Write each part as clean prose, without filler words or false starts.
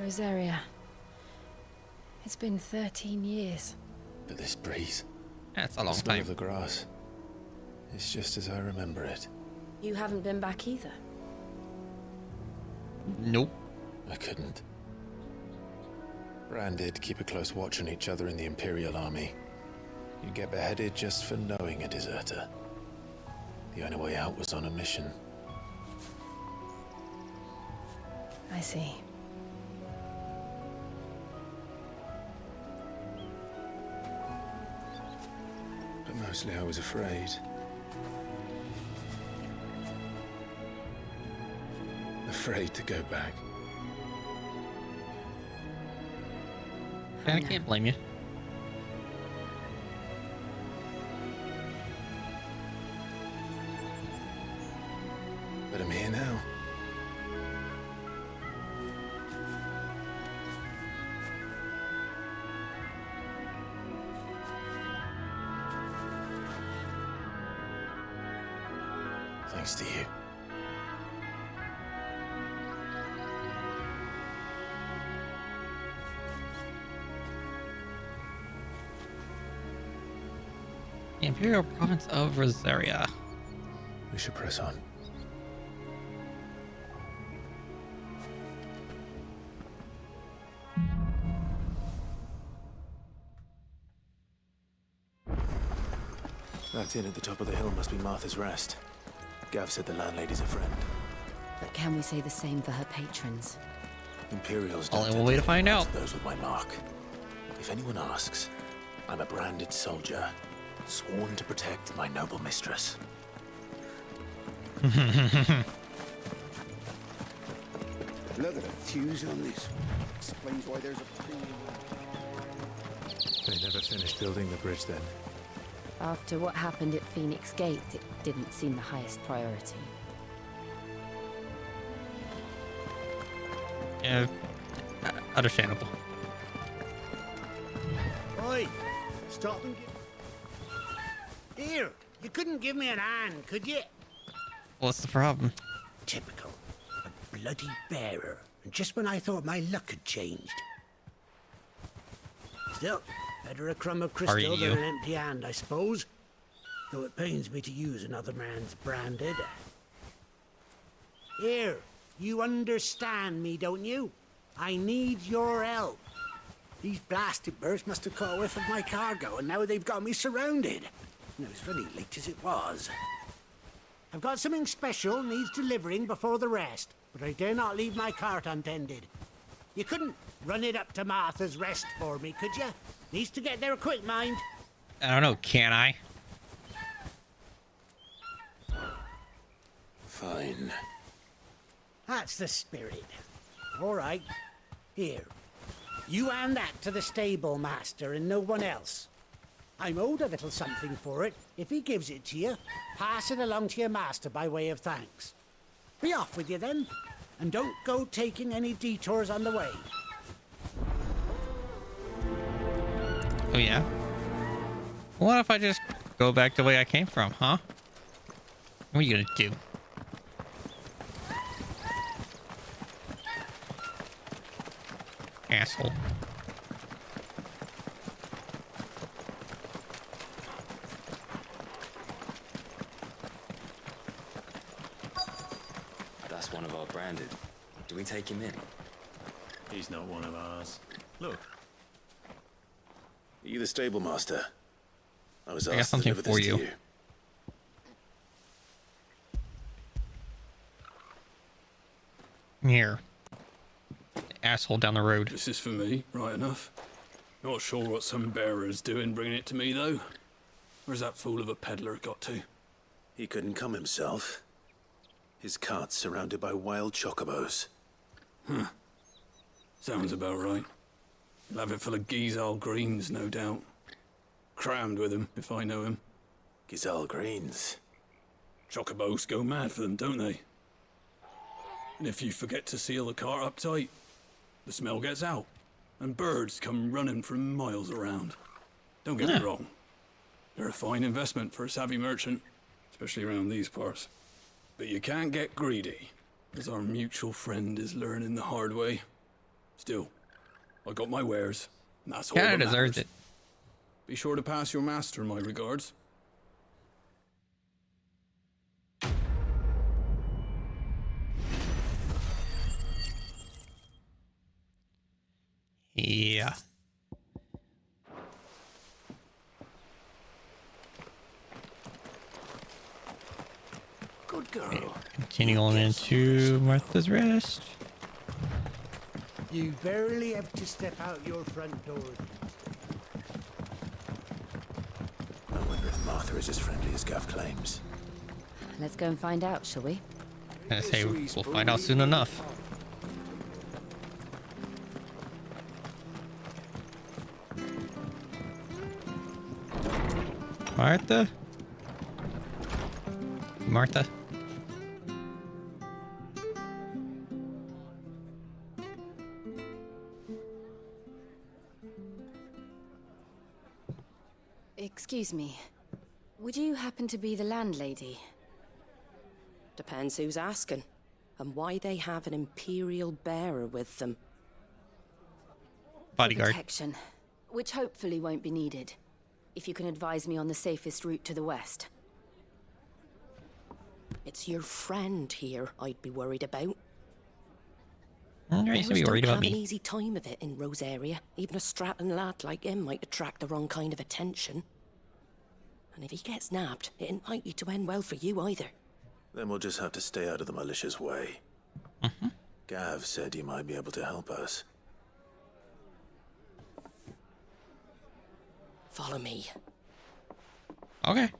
Rosaria. It's been 13 years. But this breeze... That's a long the smell time. of the grass. It's just as I remember it. You haven't been back either. Nope. I couldn't. Bran did keep a close watch on each other in the Imperial Army. You get beheaded just for knowing a deserter. The only way out was on a mission. I see. But mostly I was afraid. Afraid to go back. I can't blame you. But I'm here now. Thanks to you. The Imperial Province of Rosaria. We should press on. That inn at the top of the hill must be Martha's Rest. Gav said the landlady's a friend. But can we say the same for her patrons? Imperials don't Only one way to find out. those with my mark. If anyone asks, I'm a branded soldier, sworn to protect my noble mistress. Look at the fuse on this. Explains why there's a premium. They never finished building the bridge then. After what happened at Phoenix Gate, it didn't seem the highest priority. Yeah, understandable. Oi, stop and give... Here, you couldn't give me an hand, could you? What's the problem? Typical. A bloody bearer. And just when I thought my luck had changed. Still, better a crumb of crystal you? than an empty hand, I suppose. Though it pains me to use another man's branded. Here, you understand me, don't you? I need your help. These blasted birds must have caught a whiff of my cargo, and now they've got me surrounded. And it was very late as it was. I've got something special needs delivering before the rest, but I dare not leave my cart untended. You couldn't run it up to Martha's Rest for me, could you? Needs to get there quick, mind. I don't know, can I? Fine. That's the spirit. All right. Here. You hand that to the stable master and no one else. I'm owed a little something for it. If he gives it to you, pass it along to your master by way of thanks. Be off with you then, and don't go taking any detours on the way. Oh yeah? What if I just go back the way I came from, huh? What are you gonna do? Asshole. That's one of our branded. Do we take him in? He's not one of ours. Look. Are you the stable master? I was I got asked to something deliver for this you. to you. Here. Asshole down the road. This is for me, right enough. Not sure what some bearer's doing bringing it to me, though. Where's that fool of a peddler got to? He couldn't come himself. His cart's surrounded by wild chocobos. Huh. Sounds about right. He'll have it full of Gizal greens, no doubt. Crammed with him, if I know him. Gizal greens. Chocobos go mad for them, don't they? And if you forget to seal the cart up tight, the smell gets out, and birds come running from miles around. Don't get me wrong. They're a fine investment for a savvy merchant, especially around these parts. But you can't get greedy, as our mutual friend is learning the hard way. Still, I got my wares, and that's all Kinda that deserves matters. it. Be sure to pass your master my regards. Yeah. Good girl. Continue on into Martha's Rest. You barely have to step out your front door. I wonder if Martha is as friendly as Gav claims. Let's go and find out, shall we? I say we'll find out soon enough. Martha? Martha? Excuse me. Would you happen to be the landlady? Depends who's asking, and why they have an Imperial bearer with them. Bodyguard. Protection, which hopefully won't be needed. If you can advise me on the safest route to the west. It's your friend here I'd be worried about. You used to be worried about Don't have an me. easy time of it in Rosaria. Even a Stratton lad like him might attract the wrong kind of attention. And if he gets nabbed, it ain't likely to end well for you either. Then we'll just have to stay out of the malicious way. Gav said he might be able to help us. Follow me. Okay.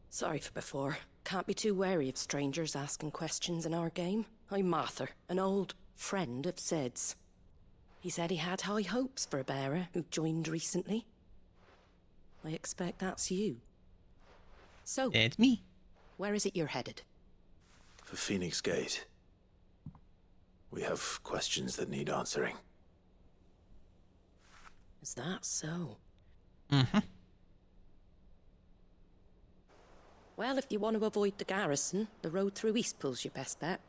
Sorry for before. Can't be too wary of strangers asking questions in our game. I'm Martha, an old friend of Sid's. He said he had high hopes for a bearer who joined recently. I expect that's you. So, It's me. where is it you're headed? For Phoenix Gate. We have questions that need answering. Is that so? Well, if you want to avoid the garrison, the road through Eastpool's your best bet.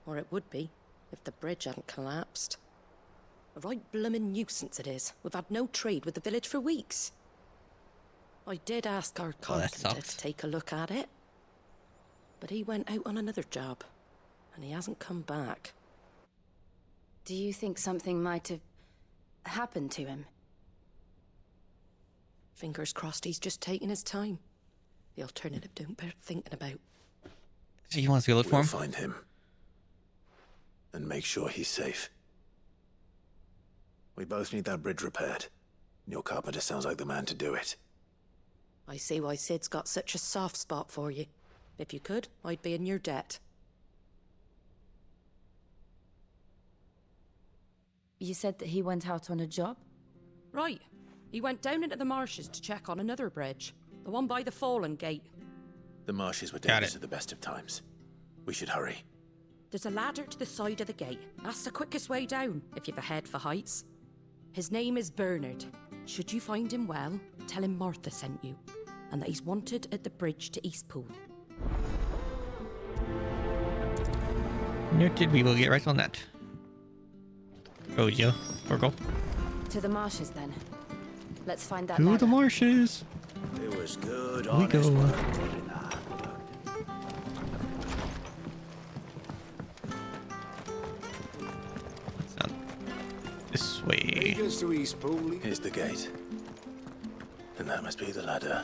Or it would be, if the bridge hadn't collapsed. A right bloomin' nuisance it is. We've had no trade with the village for weeks. I did ask our carpenter to take a look at it. But he went out on another job, and he hasn't come back. Do you think something might have happened to him? Fingers crossed he's just taking his time. The alternative don't bear thinking about. So he wants to go look for We'll him? find him. And make sure he's safe. We both need that bridge repaired. Your carpenter sounds like the man to do it. I see why Sid's got such a soft spot for you. If you could, I'd be in your debt. You said that he went out on a job? Right. He went down into the marshes to check on another bridge. The one by the Fallen Gate. The marshes were Got dangerous it. at the best of times. We should hurry. There's a ladder to the side of the gate. That's the quickest way down, if you've a head for heights. His name is Bernard. Should you find him well, tell him Martha sent you. And that he's wanted at the bridge to Eastpool. Noted, we will get right on that. Go, Jill. Or go. To the marshes, then. Let's find that To ladder. the marshes. It was good, We honest go. work putting that. It's not this way. Take us to Eastpool. Here's the gate. And that must be the ladder.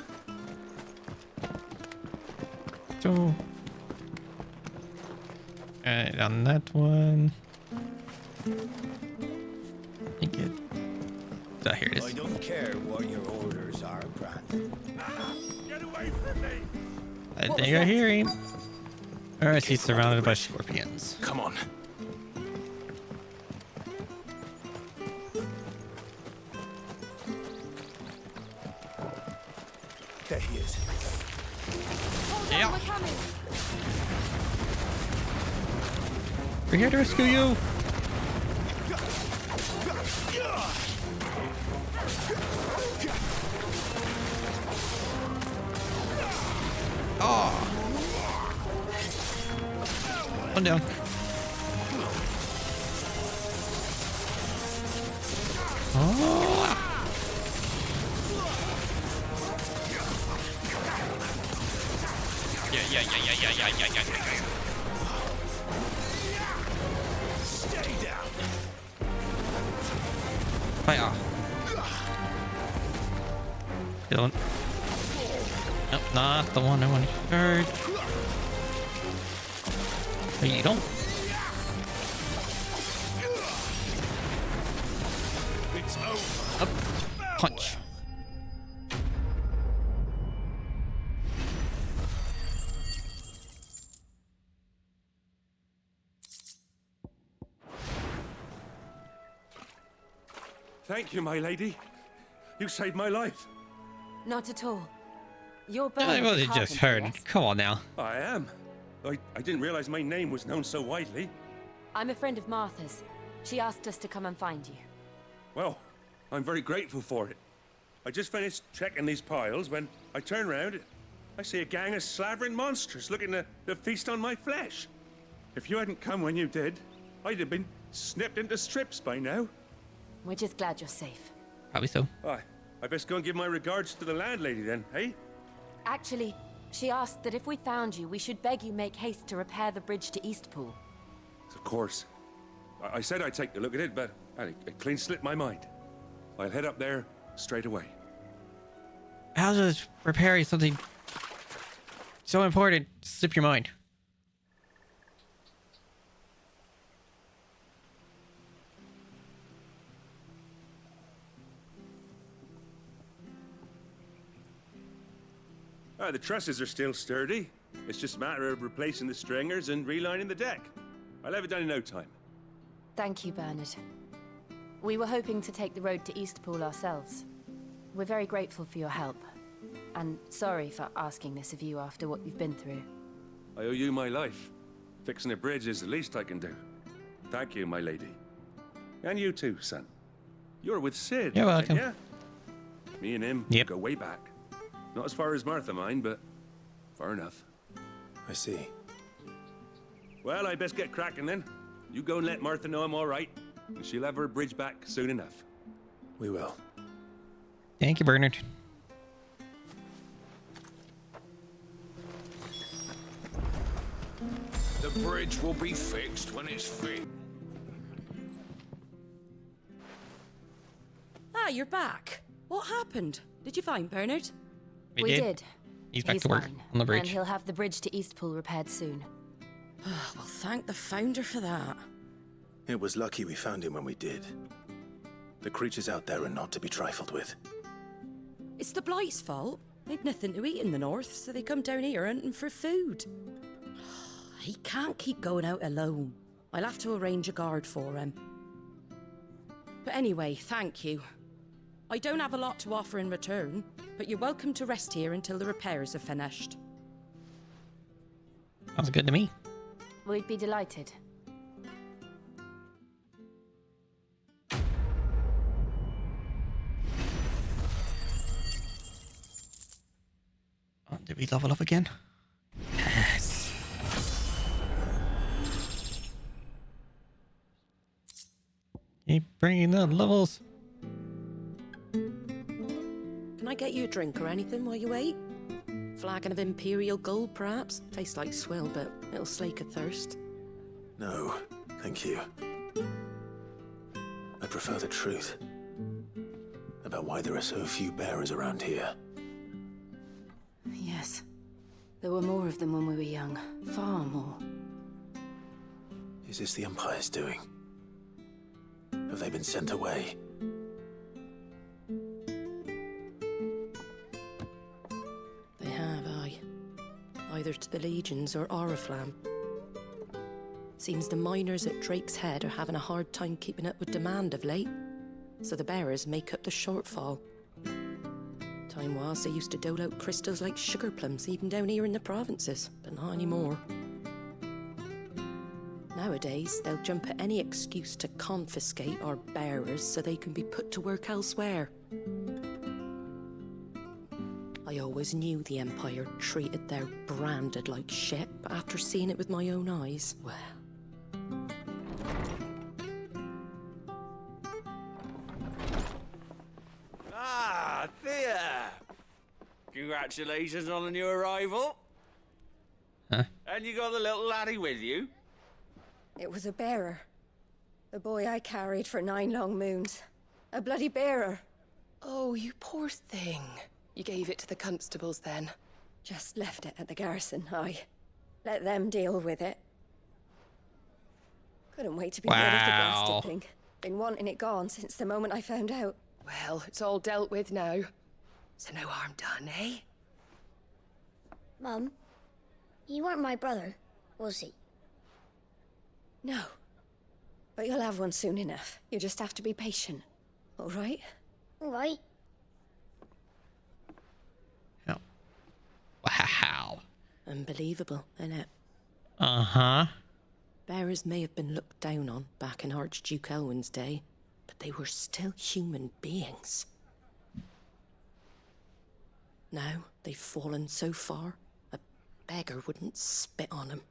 So. And on that one. I think it. Oh, here it I is. don't care what your orders are, Grant. Get away from me! I think I hear him. Alright, he's surrounded by scorpions. Come on. There he is. Yeah. We're here to rescue you. Oh. I'm down. Oh. Yeah. Stay down. Fire. Don't. Nope, not the one I want to hurt. You don't. It's over. Up. Punch. Thank you, my lady. You saved my life. Not at all. You're I Bernard really the just carpenter, heard. yes? Come on now. I am. I didn't realize my name was known so widely. I'm a friend of Martha's. She asked us to come and find you. Well, I'm very grateful for it. I just finished checking these piles when I turn around. I see a gang of slavering monsters looking to feast on my flesh. If you hadn't come when you did, I'd have been snipped into strips by now. We're just glad you're safe. Probably so. I best go and give my regards to the landlady then, eh? Actually, she asked that if we found you, we should beg you make haste to repair the bridge to Eastpool. Of course. I said I'd take a look at it, but it clean slipped my mind. I'll head up there straight away. How does repairing something so important slip your mind? The trusses are still sturdy. It's just a matter of replacing the stringers and relining the deck. I'll have it done in no time. Thank you, Bernard. We were hoping to take the road to Eastpool ourselves. We're very grateful for your help. And sorry for asking this of you after what you've been through. I owe you my life. Fixing a bridge is the least I can do. Thank you, my lady. And you too, son. You're with Sid. You're welcome. Yeah? Me and him go way back. Not as far as Martha, mind, but far enough. I see. Well, I best get cracking then. You go and let Martha know I'm all right, and she'll have her bridge back soon enough. We will. Thank you, Bernard. The bridge will be fixed when it's fit. Ah, you're back. What happened? Did you find Bernard? We did. He's back to work fine, on the and bridge. he'll have the bridge to Eastpool repaired soon. Well, thank the founder for that. It was lucky we found him when we did. The creatures out there are not to be trifled with. It's the Blight's fault. They've nothing to eat in the north, so they come down here hunting for food. He can't keep going out alone. I'll have to arrange a guard for him. But anyway, thank you. I don't have a lot to offer in return, but you're welcome to rest here until the repairs are finished. Sounds good to me. We'd be delighted. Oh, did we level up again? Yes. Keep bringing the levels. Can I get you a drink or anything while you wait? Flagon of Imperial Gold, perhaps? Tastes like swill, but it'll slake a thirst. No, thank you. I prefer the truth. About why there are so few bearers around here. Yes. There were more of them when we were young. Far more. Is this the Empire's doing? Have they been sent away? They have, aye. Either to the Legions or Oriflamme. Seems the miners at Drake's Head are having a hard time keeping up with demand of late, so the bearers make up the shortfall. Time was they used to dole out crystals like sugar plums even down here in the provinces, but not anymore. Nowadays, they'll jump at any excuse to confiscate our bearers so they can be put to work elsewhere. I owe always knew the Empire treated their branded like shit, but after seeing it with my own eyes, well... Ah, Thea! Congratulations on the new arrival. Huh? And you got the little laddie with you? It was a bearer. The boy I carried for 9 long moons. A bloody bearer. Oh, you poor thing. You gave it to the constables then? Just left it at the garrison, I. Let them deal with it. Couldn't wait to be rid of the blasted thing. Been wanting it gone since the moment I found out. Well, it's all dealt with now. So no harm done, eh? Mum, you weren't my brother, was he? No. But you'll have one soon enough. You just have to be patient. All right? All right. Oh. Wow. Unbelievable, innit? Uh-huh. Bearers may have been looked down on back in Archduke Elwin's day, but they were still human beings. Now they've fallen so far, a beggar wouldn't spit on them.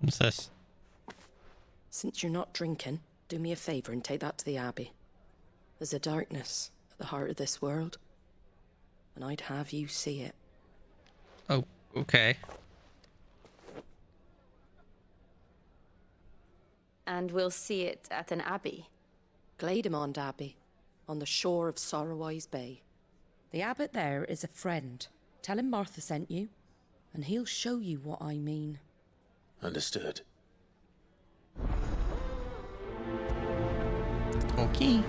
What's this? Since you're not drinking, do me a favour and take that to the Abbey. There's a darkness at the heart of this world, and I'd have you see it. Oh, okay. And we'll see it at an abbey? Glademond Abbey, on the shore of Sorrowise Bay. The abbot there is a friend. Tell him Martha sent you, and he'll show you what I mean. Understood. Okay.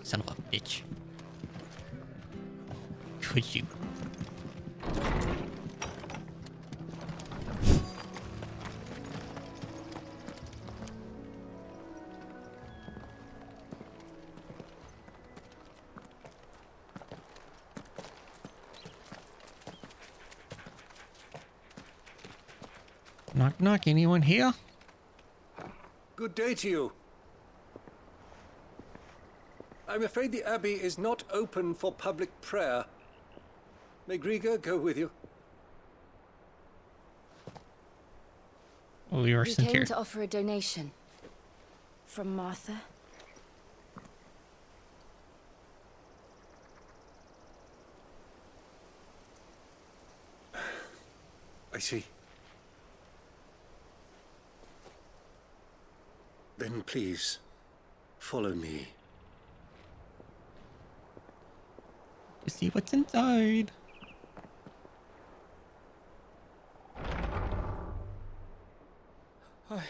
Son of a bitch. Could you? Knock, knock. Anyone here? Good day to you. I'm afraid the Abbey is not open for public prayer. May Griga go with you? Oh, you are We sincere. came to offer a donation. From Martha. I see. Then please, follow me. To see what's inside. I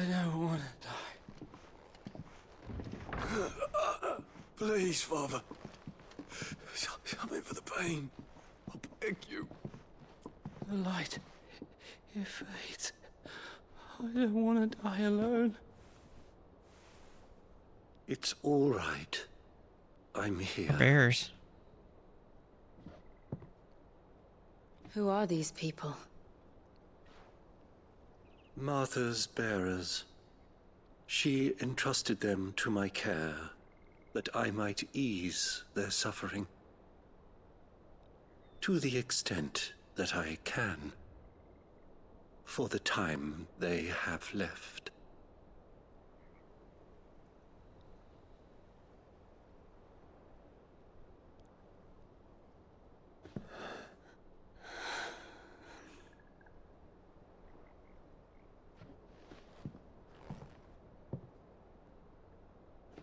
don't want to die. Please, Father. Something for the pain. I beg you. The light, it fades. I don't want to die alone. It's all right. I'm here. Bears. Who are these people? Martha's bearers. She entrusted them to my care, that I might ease their suffering. To the extent that I can. For the time they have left.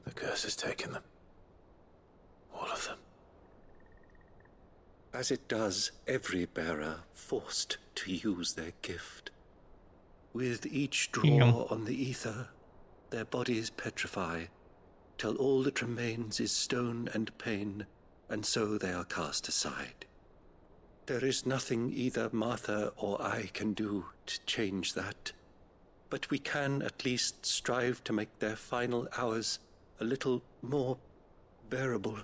The curse has taken them. All of them. As it does every bearer forced to use their gift. With each draw on the ether, their bodies petrify, till all that remains is stone and pain, and so they are cast aside. There is nothing either Martha or I can do to change that, but we can at least strive to make their final hours a little more bearable.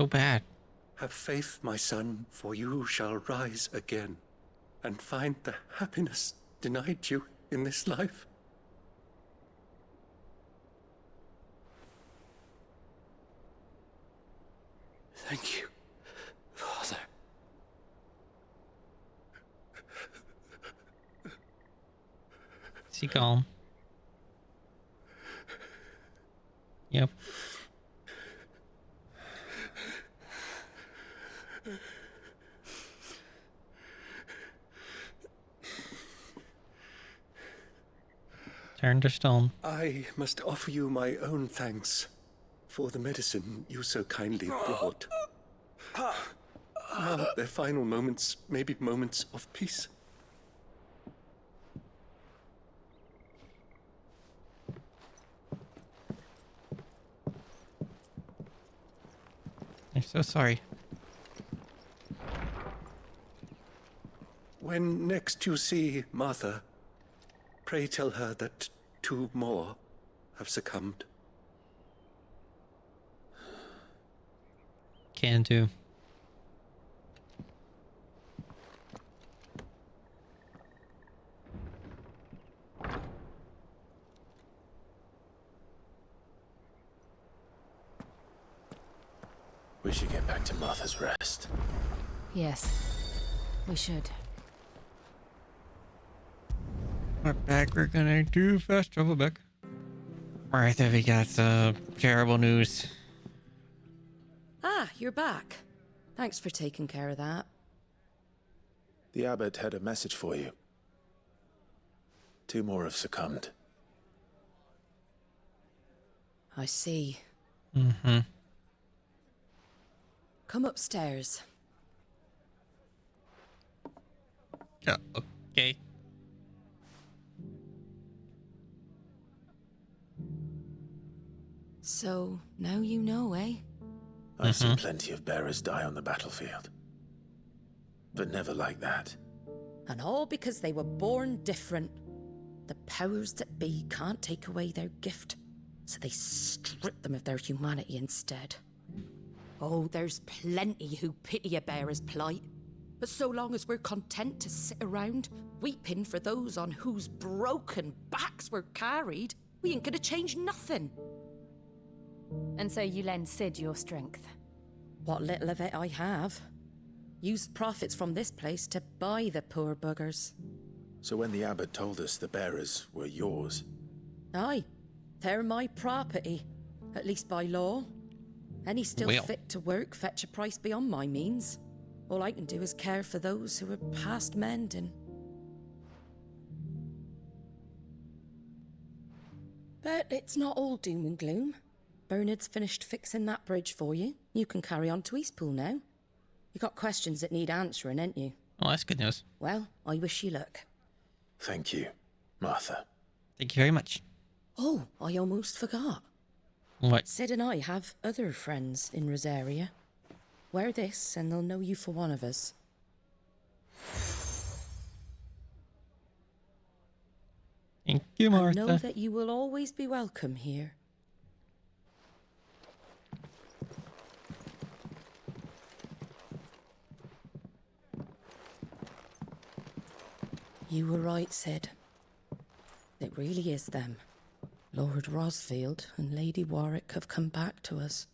So bad. Have faith, my son, for you shall rise again and find the happiness denied you in this life. Thank you, Father. Is he calm? Yep. Turn to stone. I must offer you my own thanks for the medicine you so kindly brought. Now, their final moments may be moments of peace. I'm so sorry. When next you see Martha, pray tell her that 2 more have succumbed. Can do. We should get back to Martha's Rest. Yes, we should. We're back. We're gonna do fast travel back. Martha, we got some terrible news. Ah, you're back. Thanks for taking care of that. The abbot had a message for you. 2 more have succumbed. I see. Mm-hmm. Come upstairs. Yeah, okay. So, now you know, eh? I've seen plenty of bearers die on the battlefield. But never like that. And all because they were born different. The powers that be can't take away their gift, so they strip them of their humanity instead. Oh, there's plenty who pity a bearer's plight. But so long as we're content to sit around, weeping for those on whose broken backs we're carried, we ain't gonna change nothing. And so you lend Sid your strength? What little of it I have. Used profits from this place to buy the poor buggers. So when the abbot told us the bearers were yours... Aye, they're my property, at least by law. Any still fit to work fetch a price beyond my means. All I can do is care for those who are past mending. But it's not all doom and gloom. Bernard's finished fixing that bridge for you. You can carry on to Eastpool now. You got questions that need answering, ain't you? Oh, that's good news. Well, I wish you luck. Thank you, Martha. Thank you very much. Oh, I almost forgot. What? Sid and I have other friends in Rosaria. Wear this and they'll know you for one of us. Thank you, Martha. And know that you will always be welcome here. You were right, Sid. It really is them. Lord Rosfield and Lady Warwick have come back to us.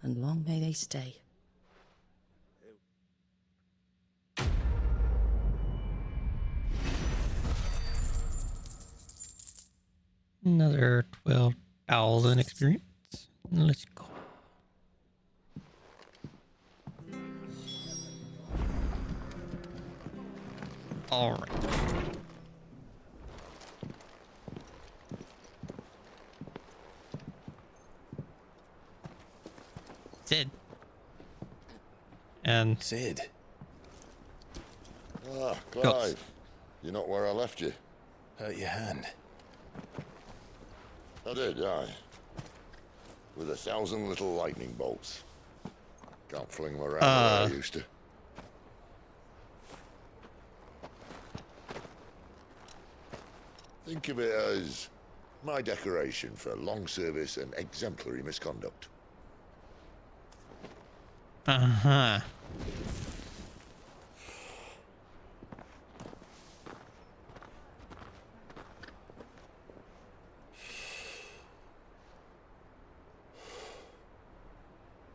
And long may they stay. Another 12,000 experience. Let's go. All right. Sid. And Sid. Ah, Clive. You're not where I left you. Hurt your hand. I did, aye. With 1,000 little lightning bolts. Can't fling them around the way I used to. Think of it as my decoration for long service and exemplary misconduct. Uh-huh.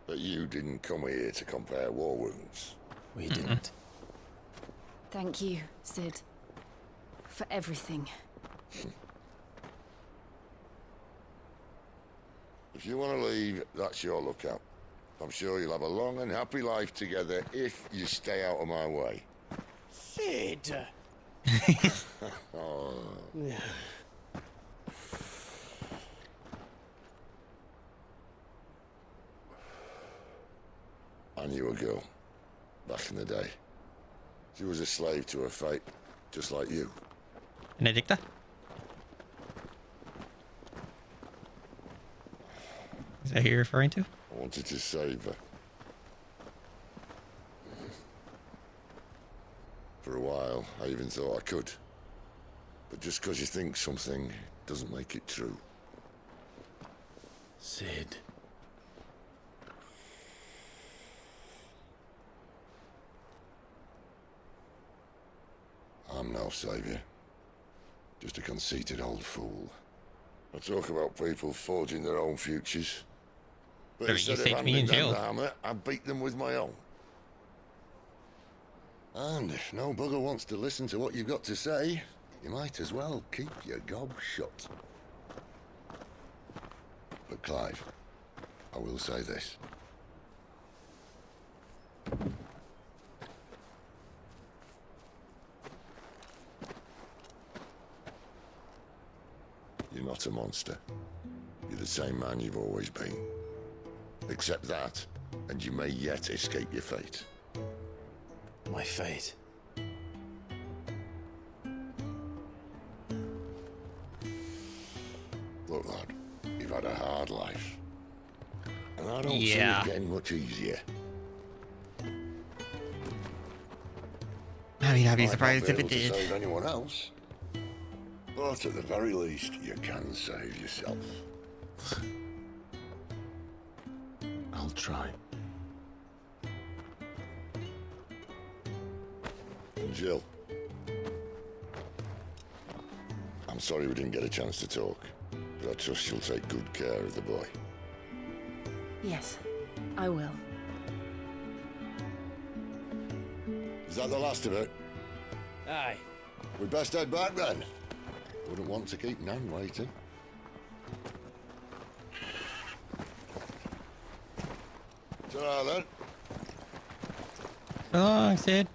But you didn't come here to compare war wounds. We didn't. Thank you, Sid. For everything. If you want to leave, that's your lookout. I'm sure you'll have a long and happy life together if you stay out of my way. Sid! Oh. I knew a girl back in the day. She was a slave to her fate, just like you. Benedicta? Is that who you're referring to? I wanted to save her. For a while, I even thought I could. But just because you think something doesn't make it true. Sid. I'm no savior. Just a conceited old fool. I talk about people forging their own futures. But instead of handing them the hammer, I beat them with my own. And if no bugger wants to listen to what you've got to say, you might as well keep your gob shut. But Clive, I will say this. You're not a monster. You're the same man you've always been. Accept that, and you may yet escape your fate. My fate? Look, lad, you've had a hard life. And I don't see it getting much easier. I mean, I'd be surprised if it did. Save anyone else. But at the very least, you can save yourself. I'll try. And Jill, I'm sorry we didn't get a chance to talk, but I trust you'll take good care of the boy. Yes, I will. Is that the last of it? Aye. We'd best head back then. Wouldn't want to keep Nan waiting. Ta-ra then. So long, Sid.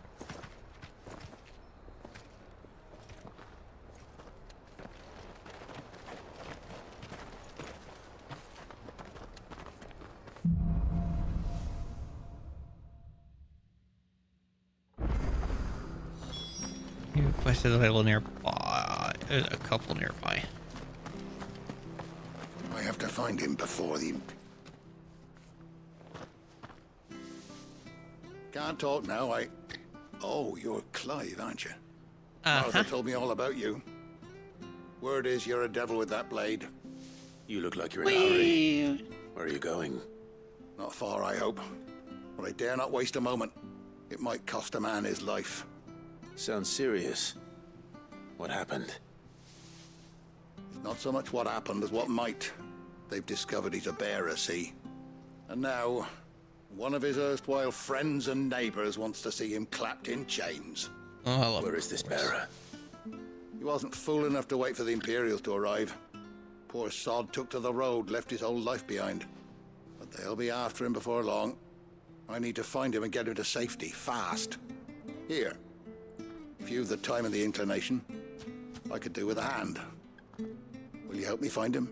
You requested a little nearby. There's a couple nearby. I have to find him before the... Can't talk now, Oh, you're Clive, aren't you? Martha told me all about you. Word is you're a devil with that blade. You look like you're in a hurry. Where are you going? Not far, I hope. But I dare not waste a moment. It might cost a man his life. Sounds serious. What happened? It's not so much what happened as what might. They've discovered he's a bearer, see? And now, one of his erstwhile friends and neighbors wants to see him clapped in chains. Oh, where is this bearer? He wasn't fool enough to wait for the Imperials to arrive. Poor sod took to the road, left his whole life behind. But they'll be after him before long. I need to find him and get him to safety, fast. Here. If you've the time and the inclination, I could do with a hand. Will you help me find him?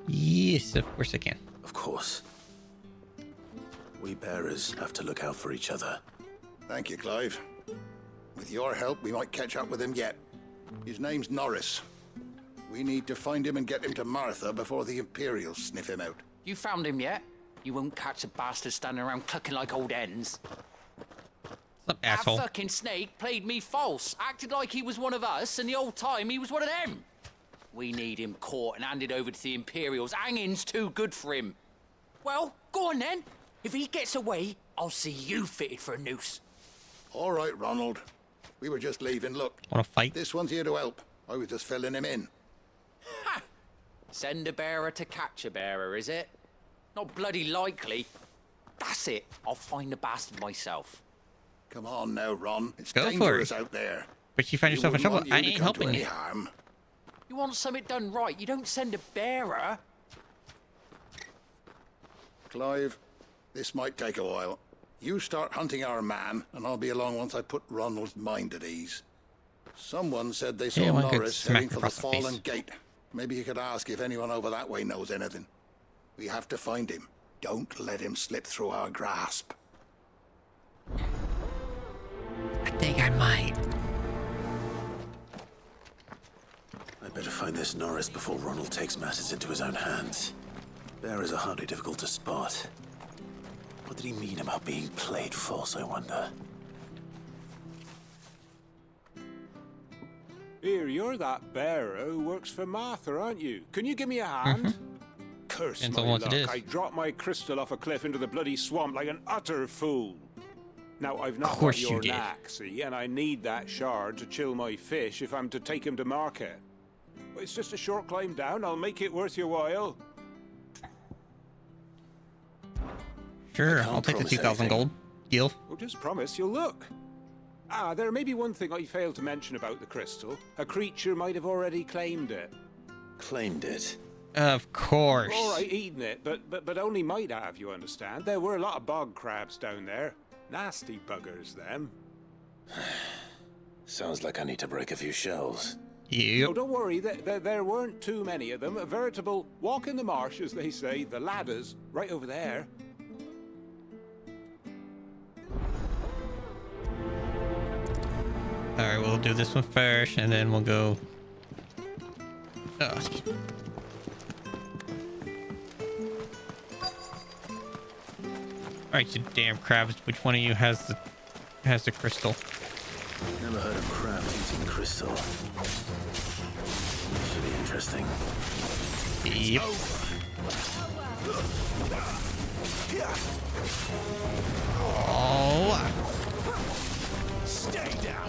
Yes, of course I can. Of course. We bearers have to look out for each other. Thank you, Clive. With your help, we might catch up with him yet. His name's Norris. We need to find him and get him to Martha before the Imperials sniff him out. You found him yet? You won't catch a bastard standing around clucking like old hens. Some asshole. That fucking snake played me false, acted like he was one of us, and the old time he was one of them. We need him caught and handed over to the Imperials. Hanging's too good for him. Well, go on then. If he gets away, I'll see you fitted for a noose. All right, Ronald. We were just leaving. Look. Want to fight? This one's here to help. I was just filling him in. Ha! Send a bearer to catch a bearer, is it? Not bloody likely. That's it. I'll find the bastard myself. Come on now, Ron. It's Go dangerous for it. out there. But you find yourself in trouble. I ain't helping you. Harm. You want something done right, you don't send a bearer. Clive, this might take a while. You start hunting our man, and I'll be along once I put Ronald's mind at ease. Someone said they saw Norris heading for the Fallen Gate. Maybe you could ask if anyone over that way knows anything. We have to find him. Don't let him slip through our grasp. I think I might. I'd better find this Norris before Ronald takes matters into his own hands. Bearers are hardly difficult to spot. What did he mean about being played false, I wonder? Here, you're that bearer who works for Martha, aren't you? Can you give me a hand? Curse Depends my on what luck. it is. I dropped my crystal off a cliff into the bloody swamp like an utter fool. Now, I've not course got you your did. knack, see, and I need that shard to chill my fish if I'm to take him to market. But it's just a short climb down. I'll make it worth your while. Sure, I'll take the 2,000 gold. Deal. Well, just promise you'll look. Ah, there may be one thing I failed to mention about the crystal. A creature might have already claimed it. Claimed it? Of course. All right, eating it, but only might have, you understand. There were a lot of bog crabs down there. Nasty buggers, them. Sounds like I need to break a few shells. Yep. Oh, don't worry, there weren't too many of them. A veritable walk in the marsh, as they say, the ladders, right over there. Alright, we'll do this one first, and then we'll go... Oh, excuse me. Alright, you damn crabs. Which one of you has the crystal? Never heard of crabs using crystal. Should be interesting. Yep. Oh. Stay down.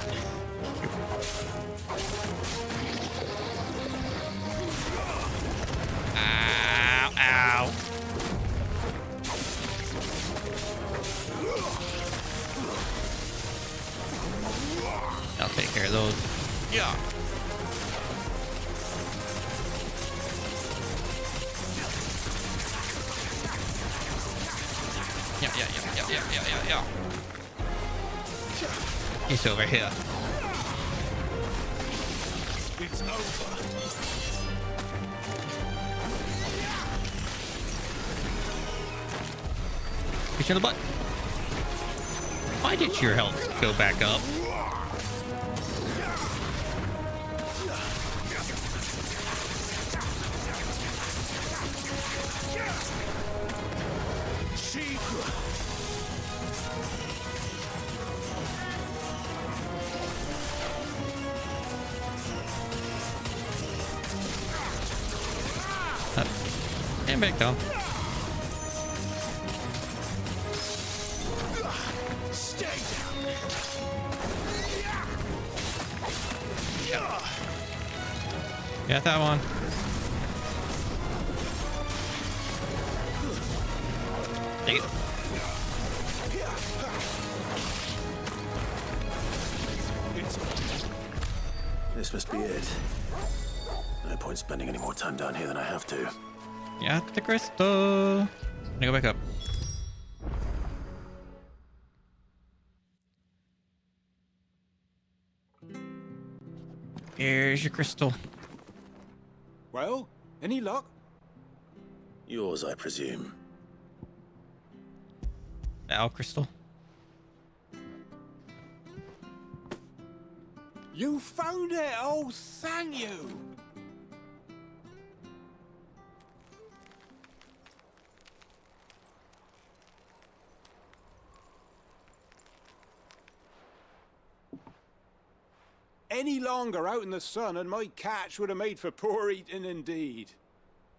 Ow, ow. I'll take care of those. Yeah. Yeah. He's over here. It's over. Push in the butt. Why did your health go back up? And back down. Stay down. Got that one. Take it. This must be it. No point spending any more time down here than I have to. Got the crystal. I'm gonna go back up. Here's your crystal. Well, any luck? Yours, I presume. Owl crystal. You found it! Oh, thank you! Any longer out in the sun and my catch would have made for poor eating indeed.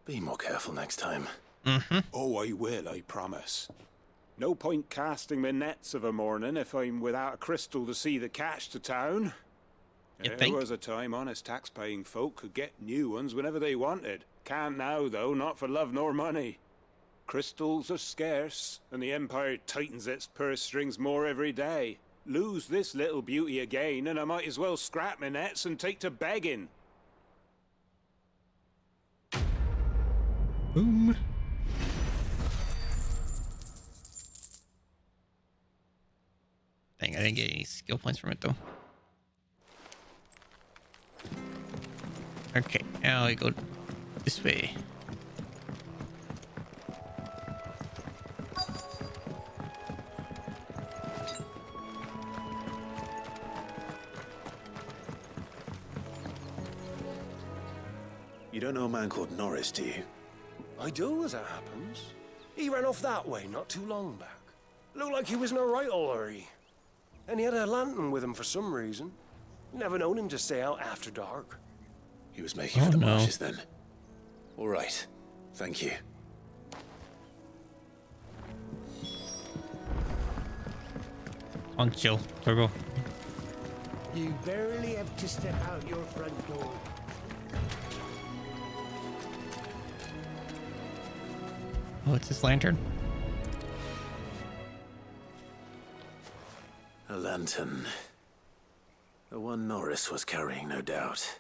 Be more careful next time. Mm-hmm. Oh, I will, I promise. No point casting my nets of a morning if I'm without a crystal to see the catch to town. There was a time honest tax-paying folk could get new ones whenever they wanted. Can't now, though, not for love nor money. Crystals are scarce, and the Empire tightens its purse strings more every day. Lose this little beauty again, and I might as well scrap my nets and take to begging. Boom. Dang, I didn't get any skill points from it though. Okay, now I go this way. You don't know a man called Norris, do you? I do, as it happens. He ran off that way not too long back. Looked like he was in a right old hurry. And he had a lantern with him for some reason. Never known him to stay out after dark. He was making for the marshes then. All right. Thank you. On chill, Turbo. You barely have to step out your front door. Oh, it's this lantern. A lantern. The one Norris was carrying, no doubt.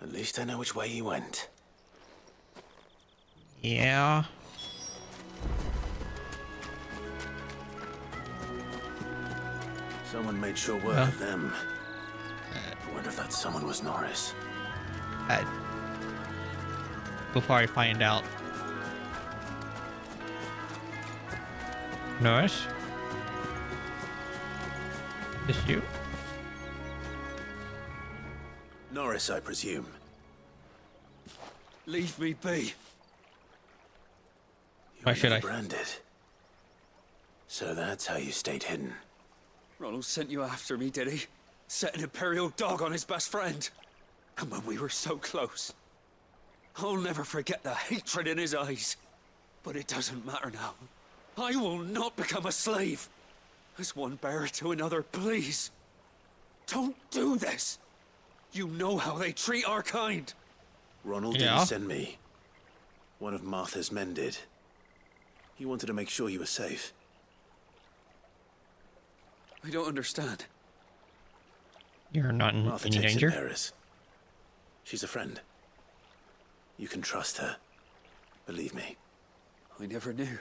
At least I know which way he went. Yeah. Someone made sure work of them. I wonder if that someone was Norris. Before I find out. Norris? Is you? Norris, I presume. Leave me be. Why should I? Branded. So that's how you stayed hidden. Ronald sent you after me, did he? Set an Imperial dog on his best friend. And when we were so close. I'll never forget the hatred in his eyes. But it doesn't matter now. I will not become a slave. As one bearer to another, please. Don't do this. You know how they treat our kind. Ronald didn't send me. One of Martha's men did. He wanted to make sure you were safe. I don't understand. You're not in Martha any takes danger? in bearers. She's a friend. You can trust her. Believe me. I never knew.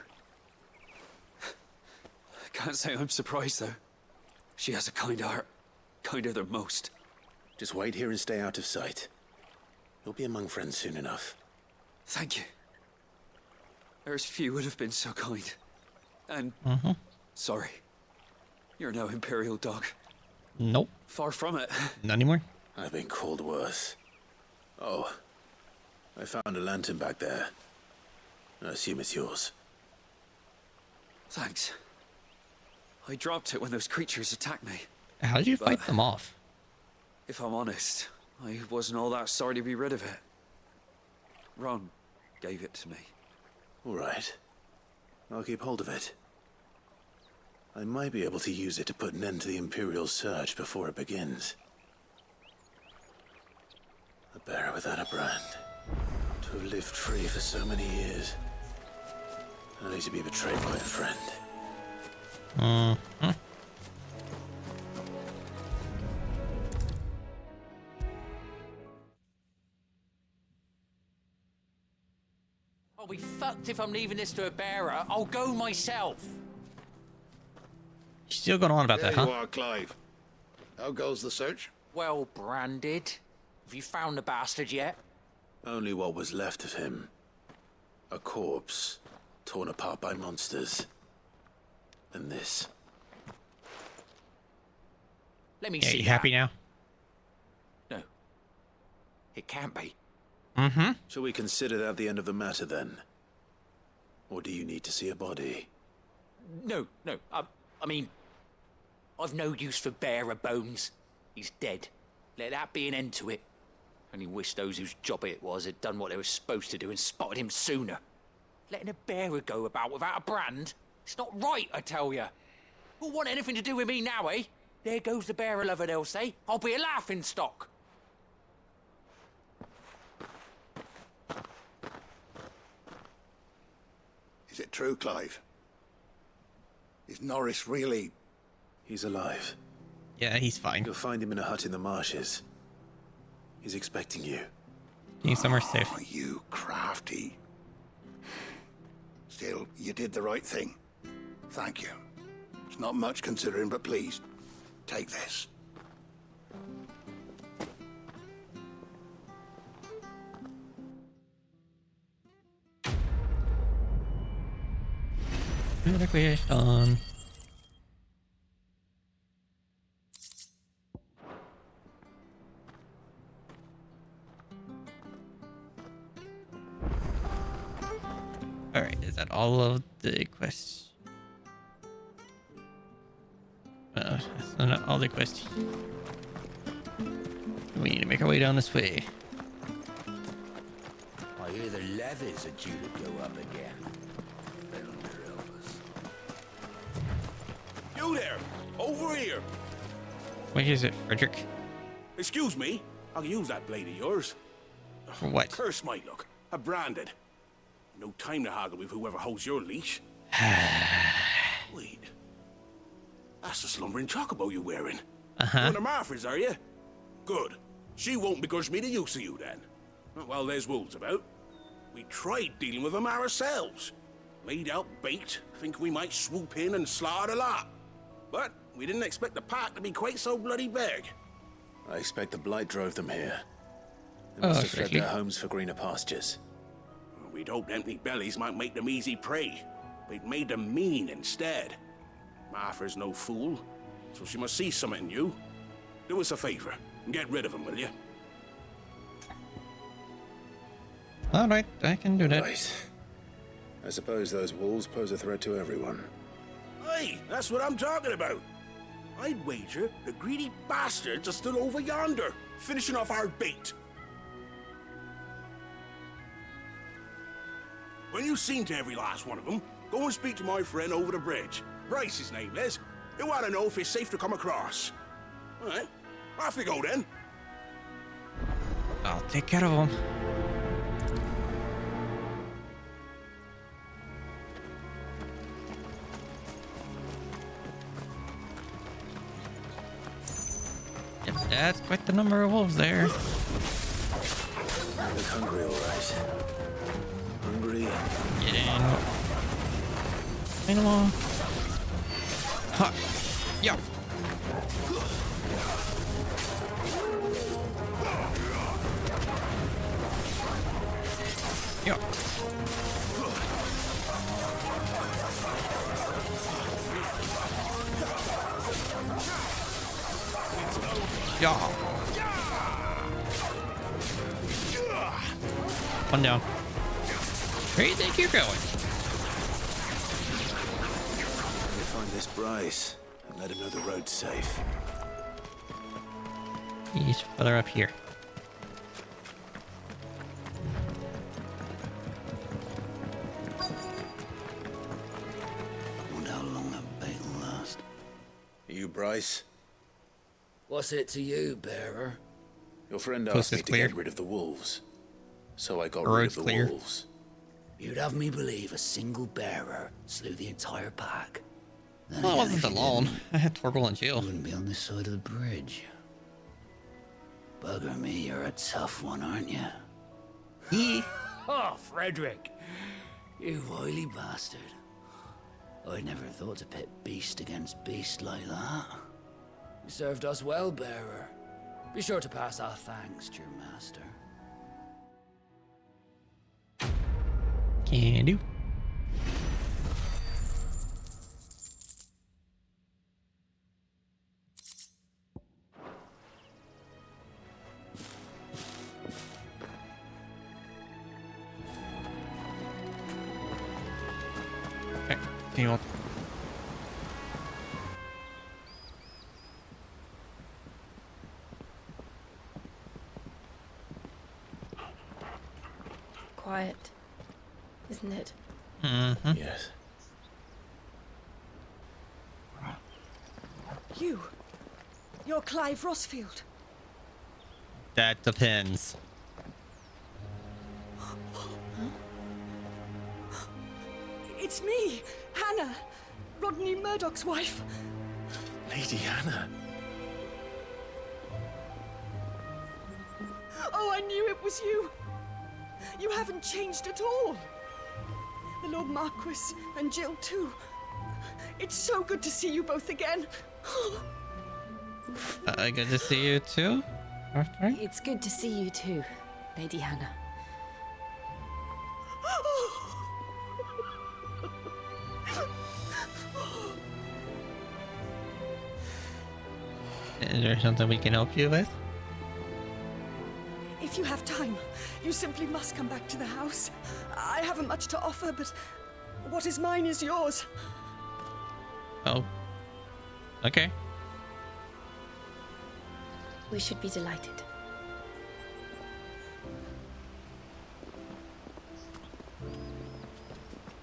I can't say I'm surprised, though. She has a kind heart. Kinder than most. Just wait here and stay out of sight. You'll be among friends soon enough. Thank you. There's few would have been so kind. And... sorry. You're no Imperial dog. Nope. Far from it. Not anymore? I've been called worse. Oh. I found a lantern back there. I assume it's yours. Thanks. I dropped it when those creatures attacked me. How did you fight them off? If I'm honest, I wasn't all that sorry to be rid of it. Ron gave it to me. All right. I'll keep hold of it. I might be able to use it to put an end to the Imperial surge before it begins. A bearer without a brand. To have lived free for so many years. Only to be betrayed by a friend. I'll be fucked if I'm leaving this to a bearer. I'll go myself. You're still going on about that, huh? You are, Clive. How goes the search? Well branded. Have you found the bastard yet? Only what was left of him. A corpse, torn apart by monsters. And this. Let me Yeah, see. you happy now? No. It can't be. Shall we consider that the end of the matter then? Or do you need to see a body? No. I mean, I've no use for bearer bones. He's dead. Let that be an end to it. Only wish those whose job it was had done what they were supposed to do and spotted him sooner. Letting a bearer go about without a brand? It's not right, I tell you. Who'll want anything to do with me now, eh? There goes the bearer lover, they'll say. I'll be a laughing stock. Is it true, Clive? Is Norris really... He's alive. Yeah, he's fine. You'll find him in a hut in the marshes. He's expecting you. Being somewhere safe. Oh, you crafty. Still, you did the right thing. Thank you. It's not much considering, but please, take this. Requisition. Alright, is that all of the quests? That's not all the quests. We need to make our way down this way. I hear the levies are due to go up again. You there! Over here! What is it, Frederick? Excuse me, I'll use that blade of yours. For what? Curse my luck. I'm branded. No time to haggle with whoever holds your leash. Wait. That's the slumbering chocobo you're wearing. Uh-huh. One of Martha's, are you? Good. She won't begrudge me the use of you, then. Well, there's wolves about. We tried dealing with them ourselves. Laid out bait, think we might swoop in and slaughter the lot. But we didn't expect the pack to be quite so bloody big. I expect the blight drove them here. They must have fled their homes for greener pastures. We'd hoped empty bellies might make them easy prey, but it made them mean instead. Martha's no fool, so she must see something in you. Do us a favor and get rid of them, will you? Alright, I can do that. Right. I suppose those wolves pose a threat to everyone. Hey, that's what I'm talking about. I'd wager the greedy bastards are still over yonder, finishing off our bait. When you've seen to every last one of them, go and speak to my friend over the bridge. Bryce, his name is. He'll want to know if it's safe to come across. All right, off we go then. I'll take care of them. Yep, that's quite the number of wolves there. You look hungry, all right. Hungry. Get in. Right along. Ha! Yeah. Yeah. Yeah. One down. Where do you think you're going? We find this Bryce and let him know the road's safe. He's further up here. Wonder how long that bait will last. Are you Bryce? What's it to you, bearer? Your friend Coast asked me is to clear. get rid of the wolves. So I got The rid road's of the clear. wolves. You'd have me believe a single bearer slew the entire pack. Then Well, I again, wasn't if you alone. didn't, I had Torgal in jail. you wouldn't be on this side of the bridge. Bugger me, you're a tough one, aren't you? Oh, Frederick! You wily bastard. I never thought to pit beast against beast like that. You served us well, bearer. Be sure to pass our thanks to your master. Can do. Okay, you know. Quiet, isn't it? Mm-hmm. Yes. You're Clive Rossfield. That depends. It's me, Hanna, Rodney Murdoch's wife. Lady Hanna. Oh, I knew it was you. You haven't changed at all. The Lord Marquis and Jill too. It's so good to see you both again. Good to see you too. Arthur? It's good to see you too, Lady Hanna. Is there something we can help you with? If you have time, you simply must come back to the house. I haven't much to offer, but what is mine is yours. Oh. Okay. We should be delighted.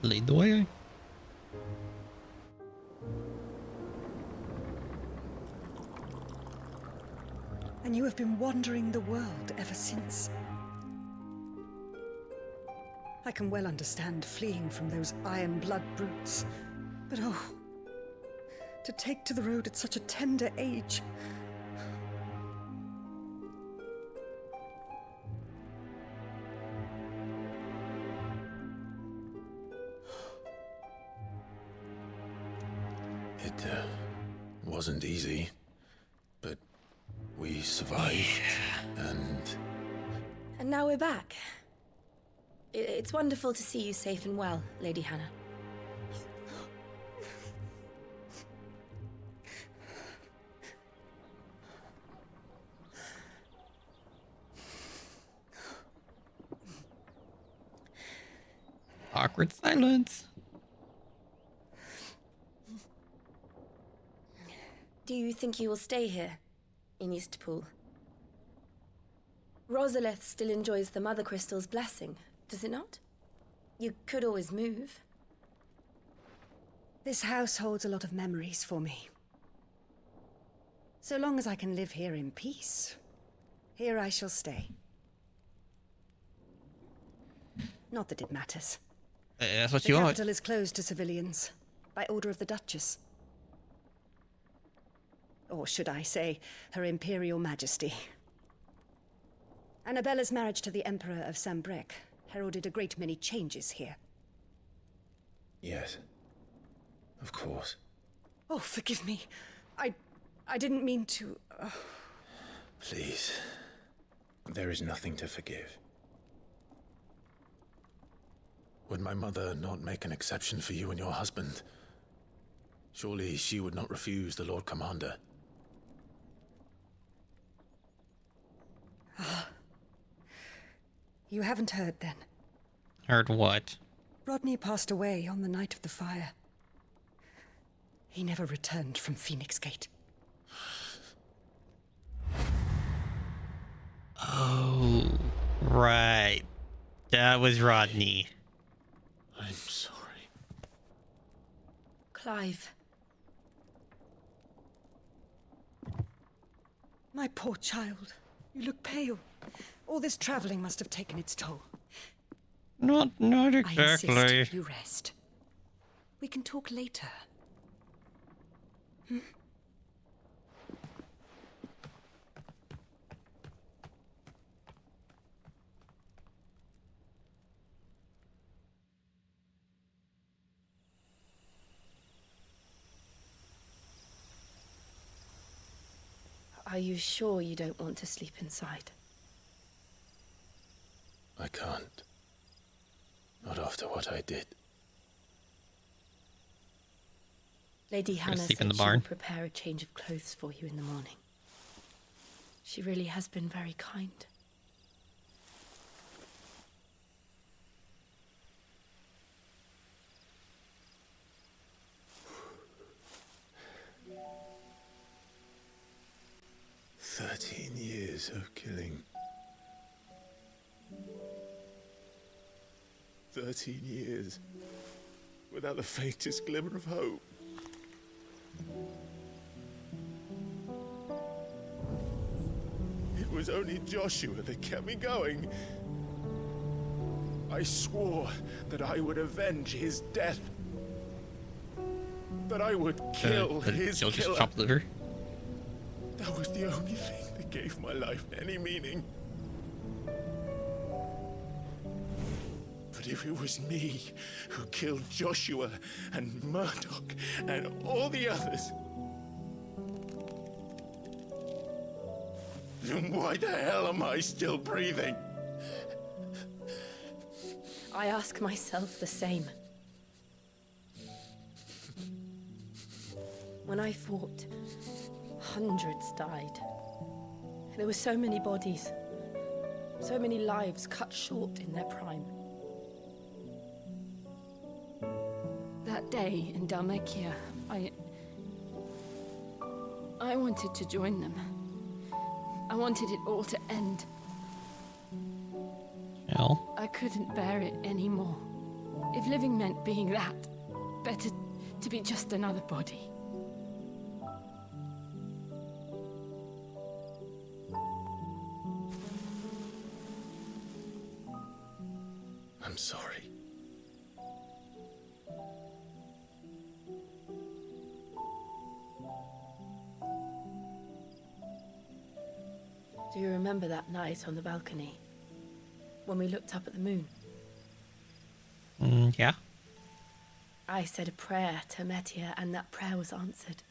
Lead the way. And you have been wandering the world ever since. I can well understand fleeing from those iron blood brutes, but oh, to take to the road at such a tender age. It wasn't easy, but we survived, And now we're back. It's wonderful to see you safe and well, Lady Hanna. Awkward silence. Do you think you will stay here, in Eastpool? Rosalith still enjoys the Mother Crystal's blessing, does it not? You could always move. This house holds a lot of memories for me. So long as I can live here in peace, here I shall stay. Not that it matters. That's what The you want. capital is closed to civilians, by order of the Duchess. Or should I say, Her Imperial Majesty. Annabella's marriage to the Emperor of Sambrec heralded a great many changes here. yes, of course. Oh, forgive me. I didn't mean to... Please, there is nothing to forgive. Would my mother not make an exception for you and your husband? Surely she would not refuse the Lord Commander. You haven't heard, then? Heard what? Rodney passed away on the night of the fire. He never returned from Phoenix Gate. Oh, right. That was Rodney. I'm sorry. Clive. My poor child. You look pale. All this traveling must have taken its toll. Not exactly. I insist you rest. We can talk later. Hmm? Are you sure you don't want to sleep inside? I can't. Not after what I did. Lady Hanna sleep said in the she will barn. prepare a change of clothes for you in the morning. She really has been very kind. Years of killing. 13 years. without the faintest glimmer of hope. It was only Joshua that kept me going. I swore that I would avenge his death. That I would kill his killer. Just chop liver. That was the only thing that gave my life any meaning. But if it was me who killed Joshua and Murdoch and all the others, then why the hell am I still breathing? I ask myself the same. When I fought, hundreds died. There were so many bodies, so many lives cut short in their prime. That day in Dalmekia, I wanted to join them. I wanted it all to end. Hell. I couldn't bear it anymore. If living meant being that, better to be just another body. I'm sorry. Do you remember that night on the balcony? When we looked up at the moon? Yeah. I said a prayer to Metia, and that prayer was answered.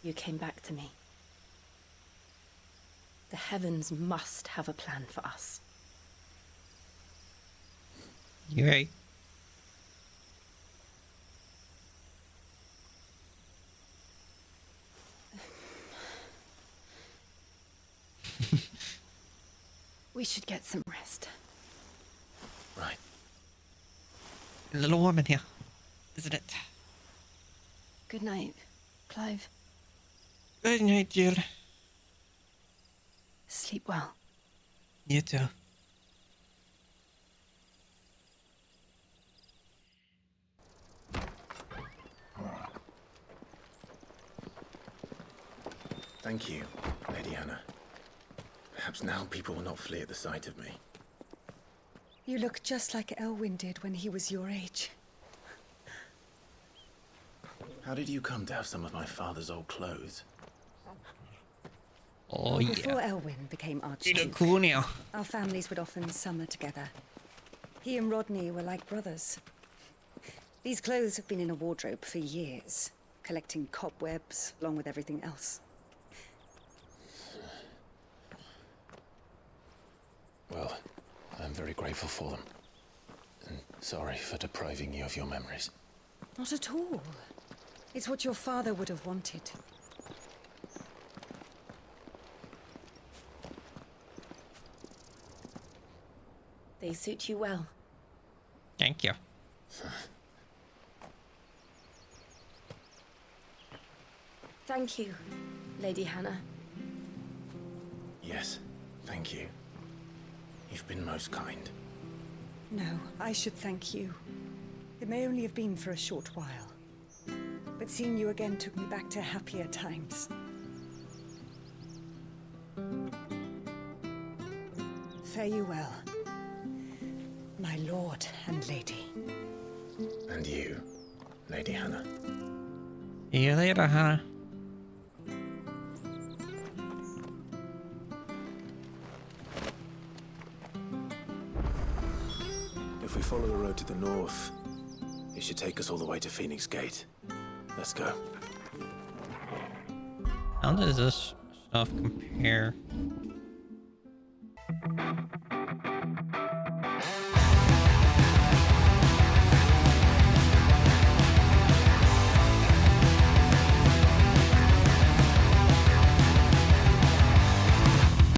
You came back to me. The heavens must have a plan for us. You're right. We should get some rest. Right. A little warm in here, isn't it? Good night, Clive. Good night, Jill. Sleep well. You too. Thank you, Lady Hanna. Perhaps now people will not flee at the sight of me. You look just like Elwyn did when he was your age. How did you come to have some of my father's old clothes? Oh, Before Elwyn became Archduke, you look cool now. Our families would often summer together. He and Rodney were like brothers. These clothes have been in a wardrobe for years, collecting cobwebs along with everything else. Well, I'm very grateful for them. And sorry for depriving you of your memories. Not at all. It's what your father would have wanted. They suit you well. Thank you. Thank you, Lady Hanna. Yes, thank you. You've been most kind. No, I should thank you. It may only have been for a short while, but seeing you again took me back to happier times. Fare you well, my lord and lady. And you, Lady Hanna. See you later, Hanna. If we follow the road to the north, it should take us all the way to Phoenix Gate. Let's go. How does this stuff compare